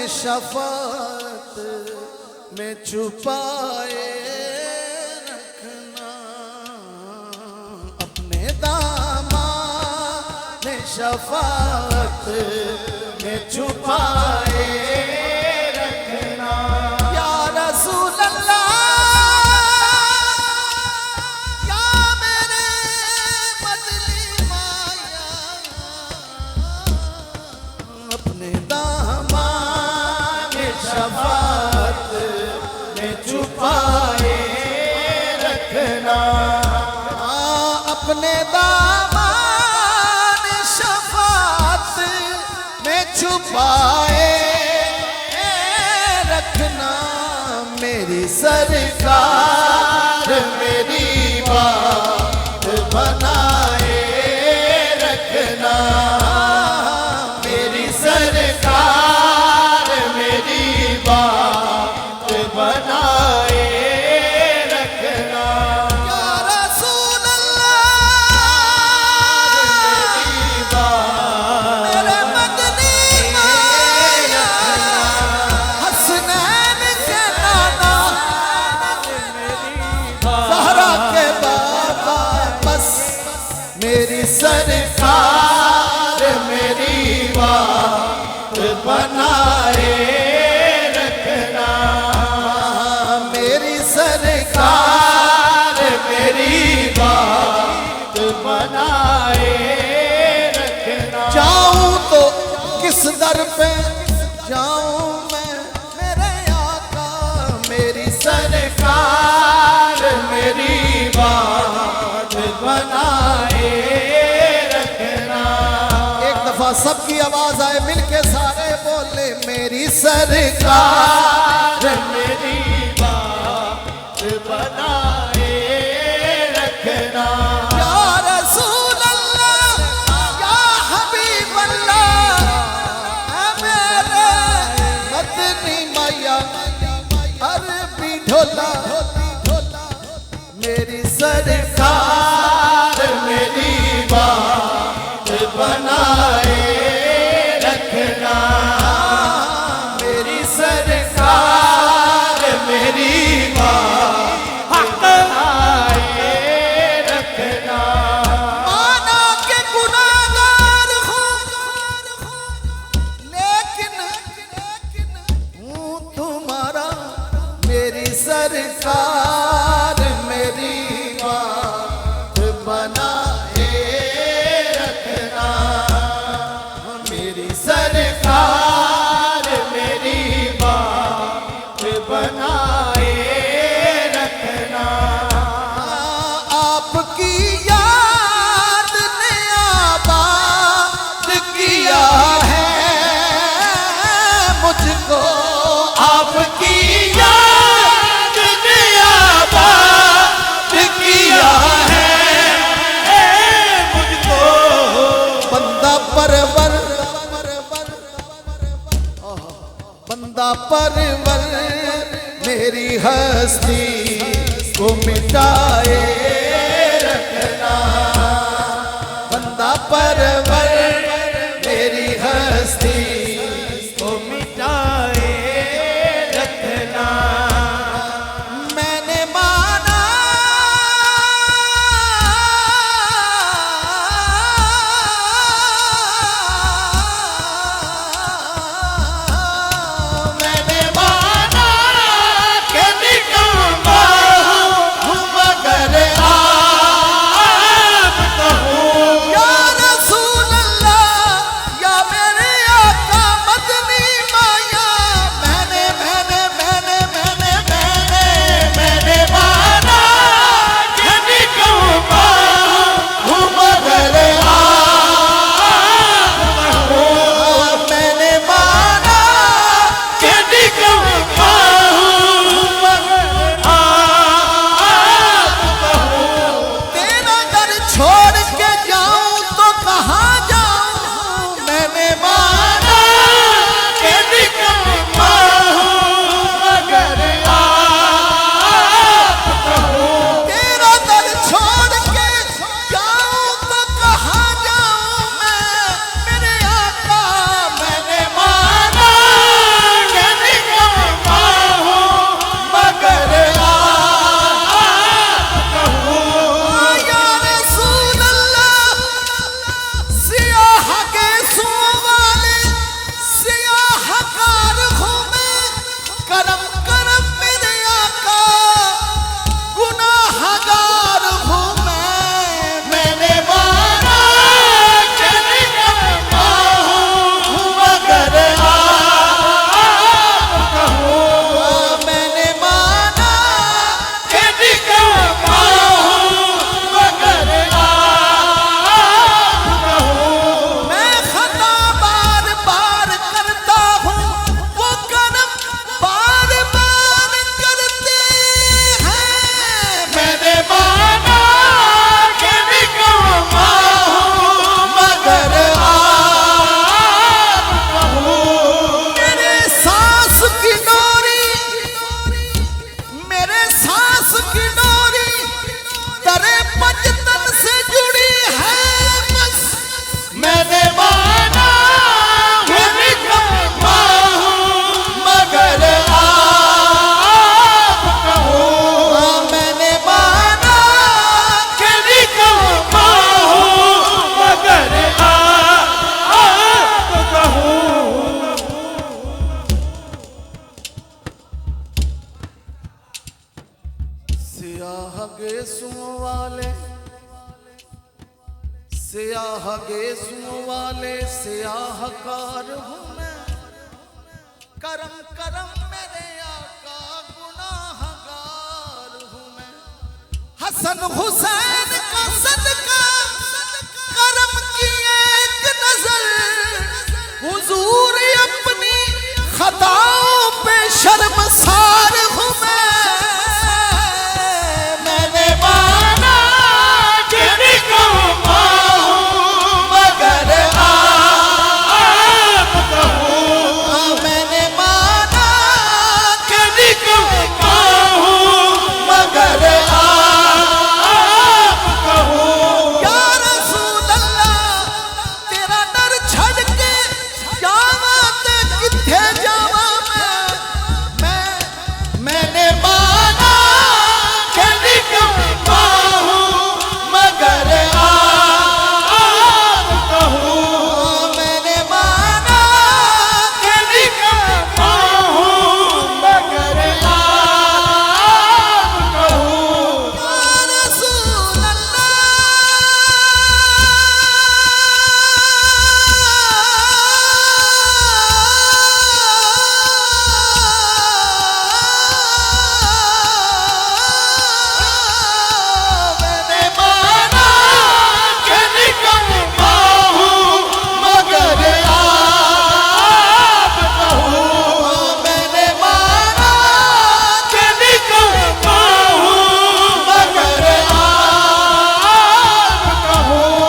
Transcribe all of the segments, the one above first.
शफात में छुपाए रखना, अपने दामन शफात में छुपाए रखना। या रसूल अल्लाह, या मेरे मदनी माया, अपने दामन शफात में छुपाए रखना, अपने दामन शफात में छुपाए रखना। मेरी सरकार मेरी बात बनाए रखना, मेरी सरकार मेरी बात बनाए रखना। या रसूल अल्लाह, मेरे मदनी माया, हसनैन के नाना, ज़हरा के बाबा, बस मेरी सरकार मेरी बात बनाए रखना, मेरी सरकार मेरी बात बनाए रखना। जाऊं तो किस दर पे जाऊं मैं मेरे आका, मेरी सरकार मेरी बात बनाए रखना। एक दफा सबकी आवाज आए, मिलके सारे बोले, मेरी सरकार मेरी बात बनाए रखना। या रसूल अल्लाह, या हबीब अल्लाह, मेरे मदनी मैया, अरबी ढोला, मेरी सरकार मेरी बात बनाए रखना, मेरी सरकार मेरी बात बनाए रखना। माना के गुनाहगार हूँ, लेकिन हूँ तुम्हारा, मेरी सरकार मेरी बात बनाए रखना, मेरी सरकार मेरी बात बनाए रखना। आपकी याद ने आबाद किया है मुझको, आपकी याद ने आबाद किया है मुझको। बंदा परवर, बंदा परवर मेरी हस्ती को मिटाए रखना, बंदा परवर मेरी हस्ती को मिटाए रखना। मैंने माना कि निकम्मा हूँ मगर आप कहूँ। या रसूल अल्लाह, या मेरे आका, बागेसुओं वाले सियाहकार हूँ मैं, करम करम मेरे आका गुनाहगार हूँ मैं। हसन हुसैन का सदका करम की एक नजर, हुजूर अपनी खताओं पे शर्मसार हूँ मैं। मैंने माना कि निकम्मा हूँ मगर आप कहूँ, मैंने माना कि निकम्मा हूँ मगर आप कहूँ। या रसूल अल्लाह तेरा डर छड़ के जावा ते किथे जावा मैंने माना कि निकम्मा हूँ मगर आप कहूँ, मैंने माना कि निकम्मा हूँ मगर आप कहूँ। या रसूल मैंने माना कि निकम्मा हूँ मगर आप कहूँ, मैंने माना कि निकम्मा हूँ मगर आप कहूँ,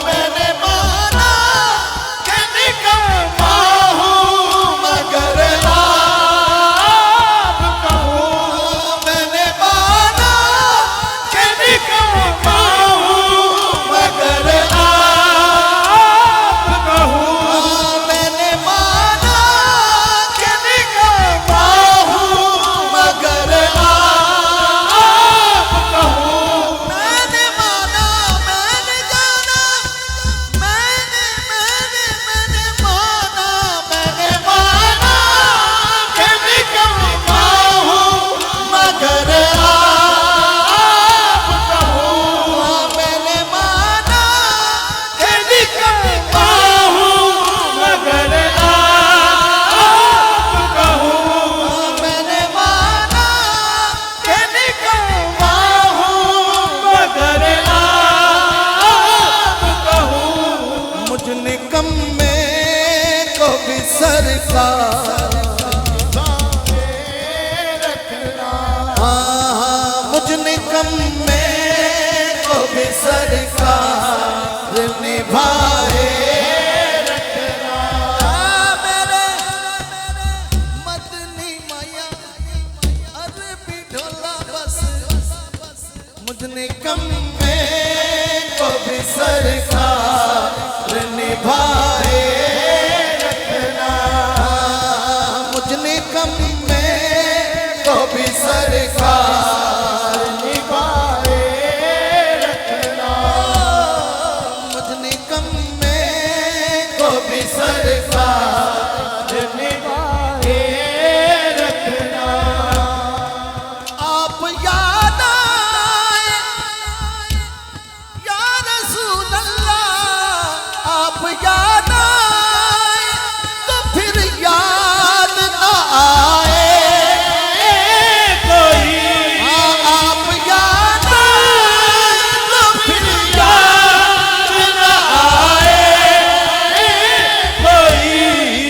मैंने माना कि निकम्मा हूँ मगर आप कहूँ, मैंने माना कि निकम्मा हूँ मगर आप कहूँ, मैंने माना कि निकम्मा हूँ मगर आप कहूँ, मैंने माना मैंने जाना मैंने माना कि निकम्मा हूँ मगर आप कहूँ, मैंने माना कि निकम्मा हूँ मगर आप कहूँ, मैंने माना कि निकम्मा हूँ मगर आप कहूँ। मुझ निकम्मे को भी सरकार मुझ निकम्मे को भी सरकार निभाए रखना। मेरे मदनी माया अरबी ढोला बस, मुझ निकम्मे को भी सरकार निभाए रखना। मुझ निकम्मे को भी सरकार निभाए रखना। मुझ निकम्मे को भी सरकार निभाए रखना। आप याद आए या रसूल अल्लाह, आप याद आए तो फिर याद ना आए कोई। आप याद आए तो फिर याद ना आए कोई।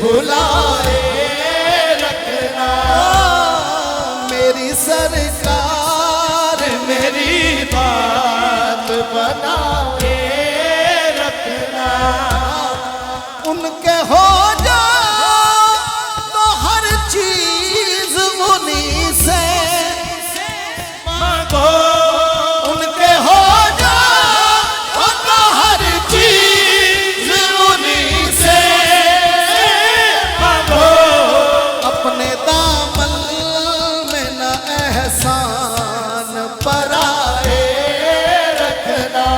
बुलाए रखना। मेरी सरकार मेरी बात बनाए रखना। उनके हो जा तो हर चीज उन्हीं से मांगो। उनके हो जा तो हर चीज उन्हीं से मांगो। अपने दामन में न एहसान पराए रखना।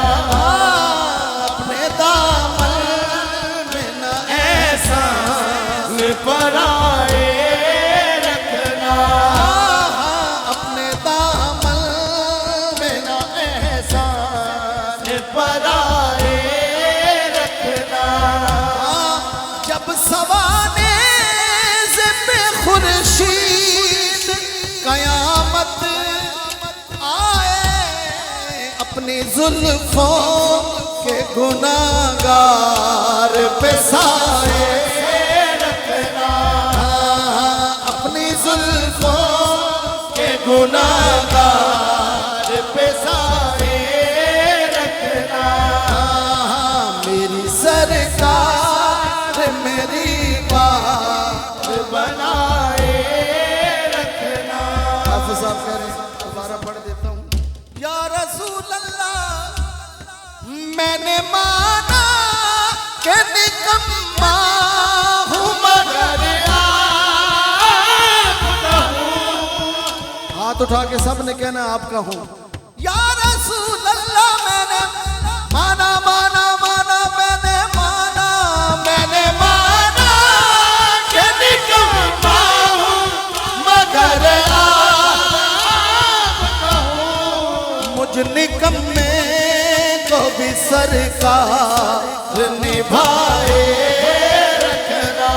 अपने दामन में न एहसान पराए रखना। अपने दामन में न एहसान पराए रखना। जब सवाने पे खुर्शीद कयामत आए, अपनी जुल्फों के गुनाहगार पे साए रखना। अपनी जुल्फों के गुनाहगार पे साए रखना। मेरी सरकार मेरी बात बनाए रखना। हाफिज साहब कह रहे हैं, दोबारा पढ़ देता हूँ। या रसूल अल्लाह मैंने माना कि निकम्मा हूँ मगर आपका हूँ। हाथ उठा के सब ने कहना आपका हूँ। या रसूल अल्लाह मैंने माना माना माना मैंने माना कि निकम्मा हूँ मगर आपका हूँ। मुझ निकम्मे को भी सरकार निभाए रखना।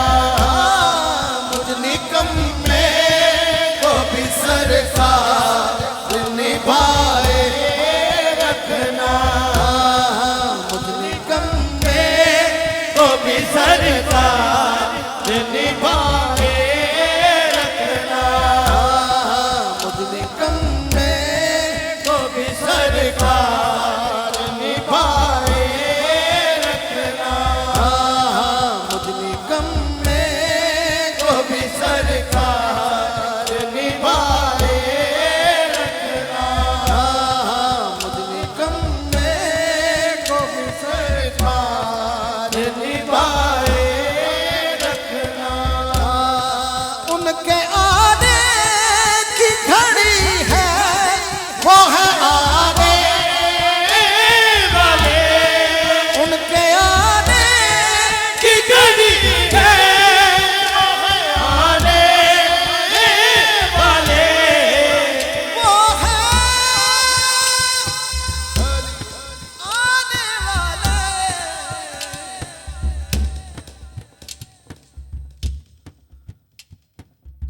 मुझ निकम्मे को भी सरकार निभाए रखना। मुझ निकम्मे को भी सरकार निभाए रखना। मुझ निकम्मे को भी सरकार निभाए रखना। मुझ निकम्मे को भी सरकार निभाए रखना। मुझ निकम्मे को भी सरकार निभाए रखना। उनके आने की घड़ी है वो है आने वाले। उनके आने की घड़ी है वो है आने वाले। वो है आने वाले।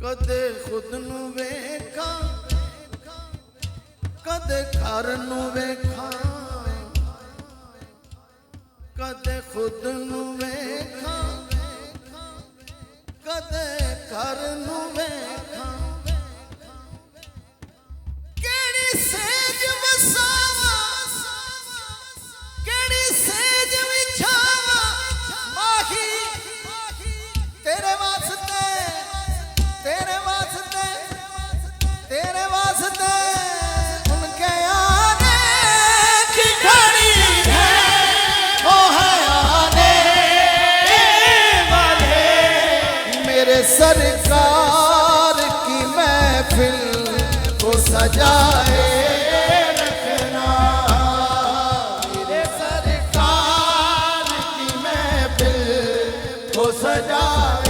कदे खुद नू वेखा कदे घर नू वेखा। कदे खुद नू वेखा कदे घर नू वेखा। केड़ी सेज वसावा केड़ी सेज विछावा माही तेरे वास्ते तेरे वास्ते तेरे वास्ते। उनके आने की घड़ी है वो है आने वाले। मेरे सरकार की महफिल को सजाए रखना। मेरे सरकार की महफिल को सजाए